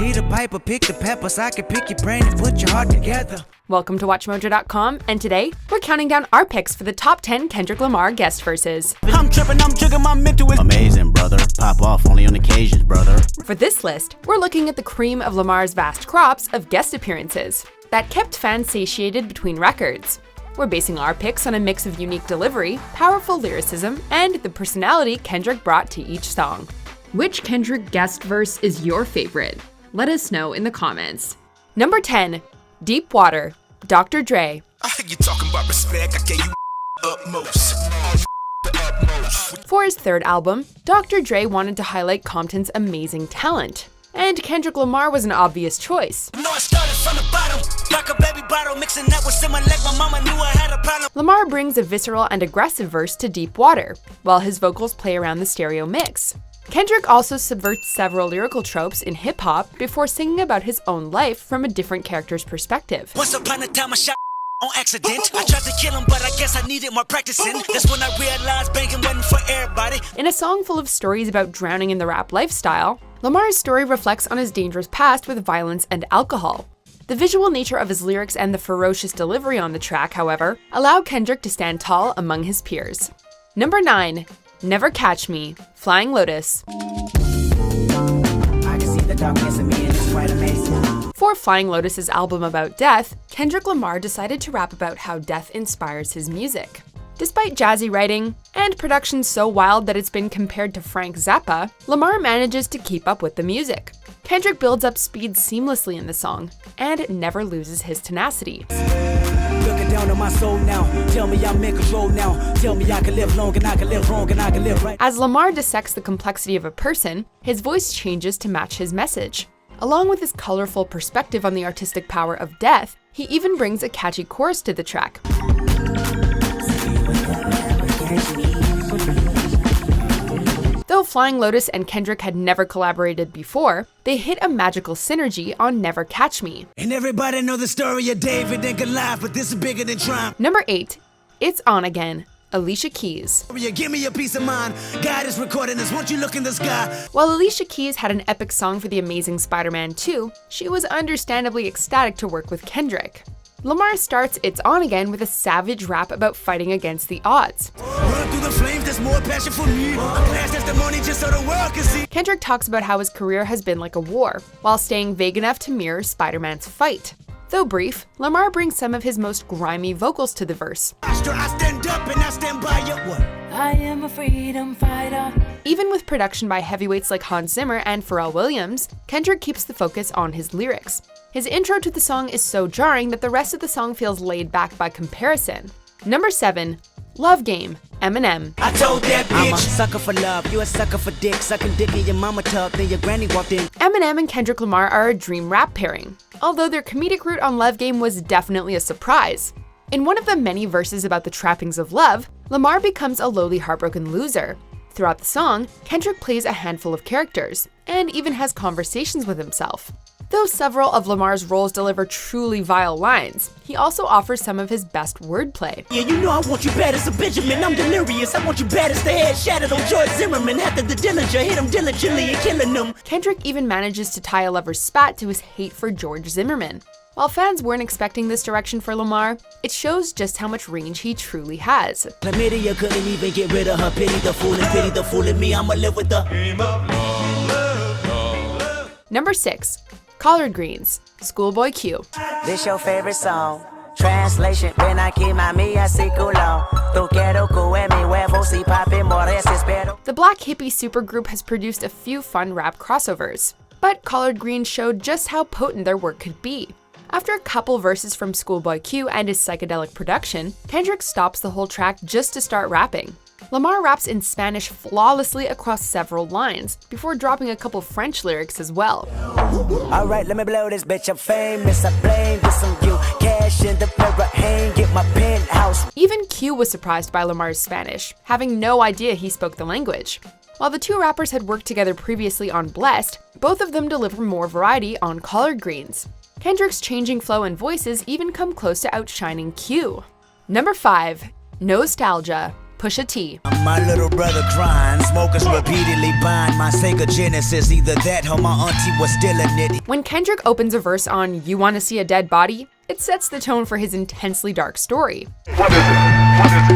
He the piper, pick the peppers. I can pick your brain and put your heart together. Welcome to WatchMojo.com, and today we're counting down our picks for the top 10 Kendrick Lamar guest verses. I'm tripping, I'm jigging, my mental is amazing, brother. Pop off only on occasions, brother. For this list, we're looking at the cream of Lamar's vast crops of guest appearances that kept fans satiated between records. We're basing our picks on a mix of unique delivery, powerful lyricism, and the personality Kendrick brought to each song. Which Kendrick guest verse is your favorite? Let us know in the comments. Number 10, Deep Water, Dr. Dre. I think you're talking about respect. I gave you utmost. For his third album, Dr. Dre wanted to highlight Compton's amazing talent. And Kendrick Lamar was an obvious choice. No, I started from the bottom, like a baby bottle, mixing that with cinnamon like my mama knew I had a problem. Lamar brings a visceral and aggressive verse to Deep Water, while his vocals play around the stereo mix. Kendrick also subverts several lyrical tropes in hip-hop before singing about his own life from a different character's perspective. Once upon a time I shot on accident. I tried to kill him, but I guess I needed more practicing. That's when I realized banging wasn't for everybody. In a song full of stories about drowning in the rap lifestyle, Lamar's story reflects on his dangerous past with violence and alcohol. The visual nature of his lyrics and the ferocious delivery on the track, however, allow Kendrick to stand tall among his peers. Number 9, Never Catch Me, Flying Lotus. I can see the darkness in me and it's quite amazing. For Flying Lotus's album about death, Kendrick Lamar decided to rap about how death inspires his music. Despite jazzy writing and production so wild that it's been compared to Frank Zappa, Lamar manages to keep up with the music. Kendrick builds up speed seamlessly in the song and never loses his tenacity. Looking down on my soul now. Tell me I'm in control now. Tell me I can live long and I can live wrong and I can live right. As Lamar dissects the complexity of a person, his voice changes to match his message. Along with his colorful perspective on the artistic power of death, he even brings a catchy chorus to the track. Though Flying Lotus and Kendrick had never collaborated before, they hit a magical synergy on Never Catch Me. And everybody know the story of David and Goliath, but this is bigger than Trump. Number 8, It's On Again, Alicia Keys. Give me a peace of mind. God is recording this. Won't you look in the sky? While Alicia Keys had an epic song for The Amazing Spider-Man 2, she was understandably ecstatic to work with Kendrick. Lamar starts It's On Again with a savage rap about fighting against the odds. Run through the flames, there's more passion for me. A glass testimony just so the world can see. Kendrick talks about how his career has been like a war, while staying vague enough to mirror Spider-Man's fight. Though brief, Lamar brings some of his most grimy vocals to the verse. I stand up and I stand by you. What? I am a freedom fighter. Even with production by heavyweights like Hans Zimmer and Pharrell Williams, Kendrick keeps the focus on his lyrics. His intro to the song is so jarring that the rest of the song feels laid back by comparison. Number 7, Love Game, Eminem. I told that bitch. I'm a sucker for love, you a sucker for dick. Sucking dick in your mama tub, then your granny walked in. Eminem and Kendrick Lamar are a dream rap pairing, although their comedic route on Love Game was definitely a surprise. In one of the many verses about the trappings of love, Lamar becomes a lowly heartbroken loser. Throughout the song, Kendrick plays a handful of characters, and even has conversations with himself. Though several of Lamar's roles deliver truly vile lines, he also offers some of his best wordplay. Yeah, you know I want you bad as a Benjamin, I'm delirious. I want you bad as the head shattered on George Zimmerman. After the Dillinger, hit him diligently and killing him. Kendrick even manages to tie a lover's spat to his hate for George Zimmerman. While fans weren't expecting this direction for Lamar, it shows just how much range he truly has. Chlamydia couldn't even get rid of her. Pity the fool in me, I'ma live with the game of love. Number 6, Collard Greens, Schoolboy Q. This your favorite song. Translation, when I keep my mia circulo. Tu quiero que mi huevo si papi mores espero. The Black Hippie supergroup has produced a few fun rap crossovers, but Collard Greens showed just how potent their work could be. After a couple verses from Schoolboy Q and his psychedelic production, Kendrick stops the whole track just to start rapping. Lamar raps in Spanish flawlessly across several lines, before dropping a couple French lyrics as well. Alright, let me blow this bitch, I'm famous, I blame this on you. Cash in the mirror, hang, get my penthouse. Even Q was surprised by Lamar's Spanish, having no idea he spoke the language. While the two rappers had worked together previously on Blessed, both of them deliver more variety on Collard Greens. Kendrick's changing flow and voices even come close to outshining Q. Number 5, Nostalgia, Pusha T. My little brother crying, smokers repeatedly buying my Sega Genesis. Either that or my auntie was still a nitty. When Kendrick opens a verse on "You Wanna See a Dead Body," it sets the tone for his intensely dark story.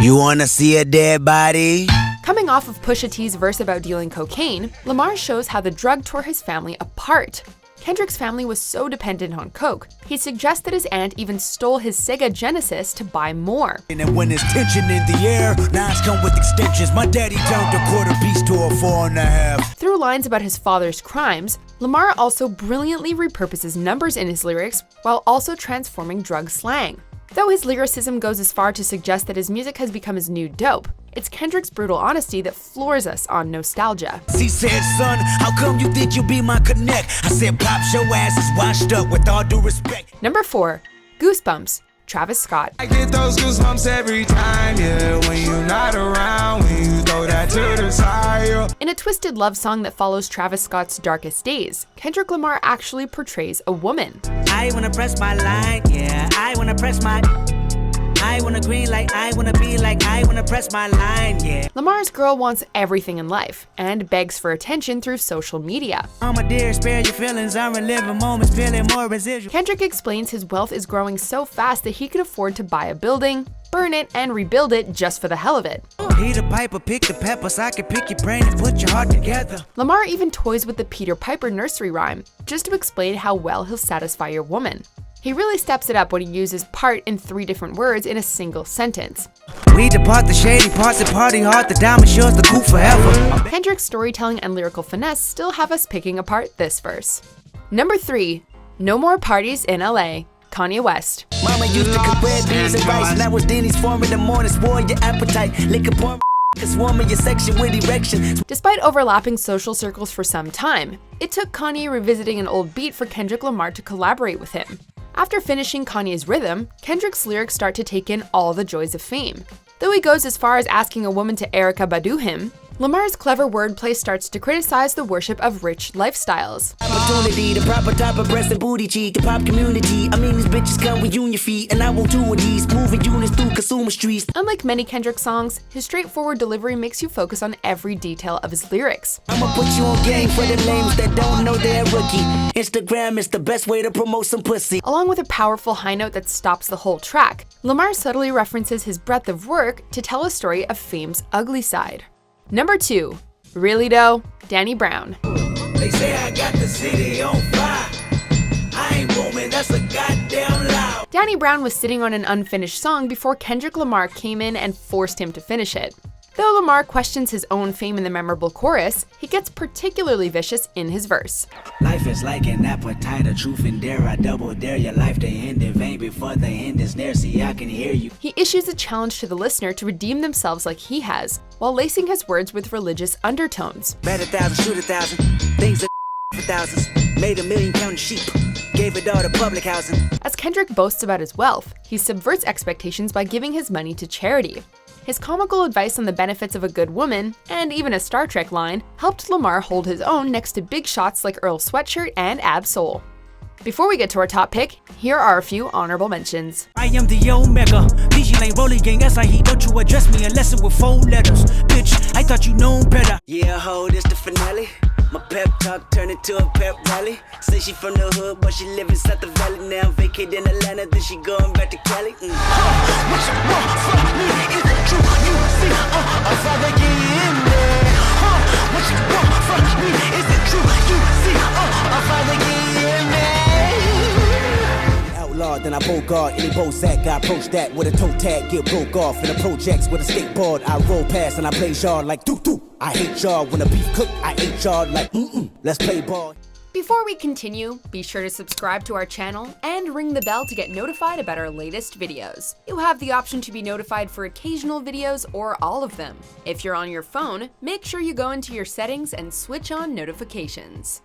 You wanna see a dead body? Coming off of Pusha T's verse about dealing cocaine, Lamar shows how the drug tore his family apart. Kendrick's family was so dependent on coke, he suggests that his aunt even stole his Sega Genesis to buy more. And when there's tension in the air, knives come with extensions. My daddy turned a quarter piece to a 4.5. Through lines about his father's crimes, Lamar also brilliantly repurposes numbers in his lyrics while also transforming drug slang. Though his lyricism goes as far to suggest that his music has become his new dope, it's Kendrick's brutal honesty that floors us on nostalgia. She said, son, how come you think you'll be my connect? I said, pops, your ass is washed up with all due respect. Number 4. Goosebumps, Travis Scott. I get those goosebumps every time, yeah, when you're not around, when you throw that to the side, yeah. In a twisted love song that follows Travis Scott's darkest days, Kendrick Lamar actually portrays a woman. I wanna press my line, yeah. I wanna press my. I wanna green like I wanna be like I wanna press my line, yeah. Lamar's girl wants everything in life and begs for attention through social media. I'm a dear, spare your feelings. I'm reliving moments, feeling more residual. Kendrick explains his wealth is growing so fast that he could afford to buy a building, burn it, and rebuild it just for the hell of it. Heat a pipe or pick the peppers. I can pick your brain and put your heart together. Lamar even toys with the Peter Piper nursery rhyme, just to explain how well he'll satisfy your woman. He really steps it up when he uses part in 3 different words in a single sentence. We depart the shady parts and party hard. The diamond shows the cool forever. Kendrick's storytelling and lyrical finesse still have us picking apart this verse. Number 3. No More Parties in LA, Kanye West. Mama used to cook red beans and rice. Now it's Denny's form in the morning. Spoil your appetite. Lick a porn. Swarm in your section with erection. Despite overlapping social circles for some time, it took Kanye revisiting an old beat for Kendrick Lamar to collaborate with him. After finishing Kanye's rhythm, Kendrick's lyrics start to take in all the joys of fame. Though he goes as far as asking a woman to Erykah Badu him, Lamar's clever wordplay starts to criticize the worship of rich lifestyles. Opportunity, the proper type of breast and booty cheek, the pop community. I mean, these bitches come with union feet, and I won't do with these moving units through consumer streets. Unlike many Kendrick songs, his straightforward delivery makes you focus on every detail of his lyrics. I'ma put you on game for the lames that don't know they're rookie. Instagram is the best way to promote some pussy. Along with a powerful high note that stops the whole track, Lamar subtly references his breadth of work to tell a story of fame's ugly side. Number 2. Really though, Danny Brown. They say I got the city on fire. I ain't booming, that's a goddamn lie. Danny Brown was sitting on an unfinished song before Kendrick Lamar came in and forced him to finish it. Though Lamar questions his own fame in the memorable chorus, he gets particularly vicious in his verse. Life is like an appetite, a truth and dare. I double dare your life to end in vain before they end is near. See, I can hear you. He issues a challenge to the listener to redeem themselves like he has, while lacing his words with religious undertones. Bet 1,000, shoot 1,000. Things are for thousands. Made 1 million counting sheep. Gave it all to public housing. As Kendrick boasts about his wealth, he subverts expectations by giving his money to charity. His comical advice on the benefits of a good woman, and even a Star Trek line, helped Lamar hold his own next to big shots like Earl Sweatshirt and Ab Soul. Before we get to our top pick, here are a few honorable mentions. I am the Omega. PG Lane Rolling Gang, that's how he don't you address me unless it with 4 letters. Bitch, I thought you known better. Yeah, ho, this the finale. My pep talk turned into a pep rally. Say she from the hood, but she live inside the valley. Now vacate in Atlanta, then she going back to Cali. What you want from me? Is it true? You see, I'll finally get in there. What you want from me? Is it true? You see, I'll finally get in there. Outlaw, then I bogart any Bozak. I approach that with a toe tag, get broke off in the projects with a skateboard. I roll past and I play yard like doo-doo. I hate y'all when the beef cook. I hate y'all like let's play ball. Before we continue, be sure to subscribe to our channel and ring the bell to get notified about our latest videos. You have the option to be notified for occasional videos or all of them. If you're on your phone, make sure you go into your settings and switch on notifications.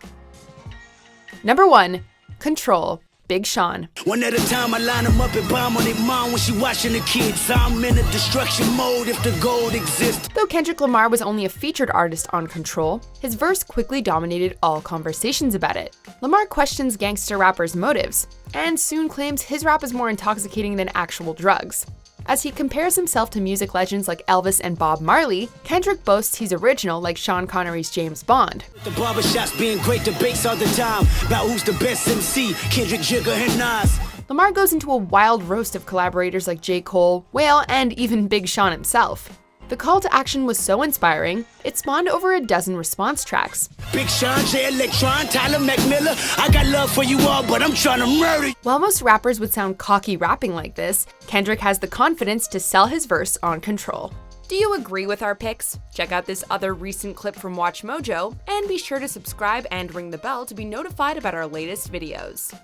Number 1. Control, Big Sean. One at a time, I line them up and bomb on their mom when she watching the kids. I'm in a destruction mode if the gold exists. Though Kendrick Lamar was only a featured artist on Control, his verse quickly dominated all conversations about it. Lamar questions gangster rappers' motives, and soon claims his rap is more intoxicating than actual drugs. As he compares himself to music legends like Elvis and Bob Marley, Kendrick boasts he's original like Sean Connery's James Bond. The barbershops being great debates all the time about who's the best MC, Kendrick, Jigga, and Nas. Lamar goes into a wild roast of collaborators like J. Cole, Whale, and even Big Sean himself. The call to action was so inspiring, it spawned over a dozen response tracks. Big Sean, J. Electron, Tyler McMillan, I got love for you all, but I'm trying to murder you. While most rappers would sound cocky rapping like this, Kendrick has the confidence to sell his verse on Control. Do you agree with our picks? Check out this other recent clip from WatchMojo, and be sure to subscribe and ring the bell to be notified about our latest videos.